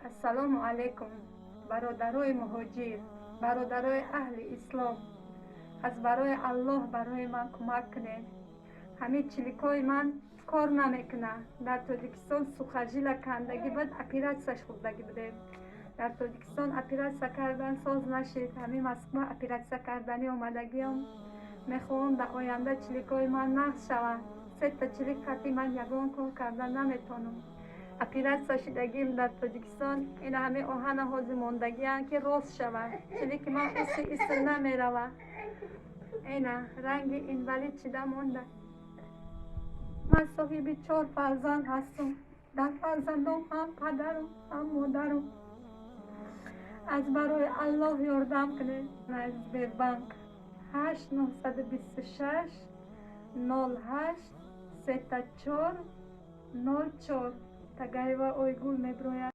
ассалому алайкум, бародарои муҳоҷир, бародарои аҳли ислом. аз барои аллоҳ барои ман кӯмак кунед. ҳамин чиликҳои ман кор намекунад. дар Тоҷикистон сухожила кандагӣ буд, оператсия шудагӣ будем. дар Тоҷикистон оператсия кардан соз нашид. ҳамин Москва оператсия кардани омадагиам мехоҳам дар оянда чиликҳои ман нақс шавад. 3 та чилик хати ман ягон кор кардан наметавонам. оператсия шудагим дар Тоҷикистон ин ҳамин оҳана ҳозир мондагиянд ки рост шавад. чилики ман иси намеравад. ина ранги инвалид шуда монда. ман соҳиби 4 фарзанд ҳастам. дар фарзандом ҳам падару ҳам модару. аз барои аллоҳ ёрдам кунед. аз Сбербанк 8926 08 34 04 Тагаева Ойгул меброяд.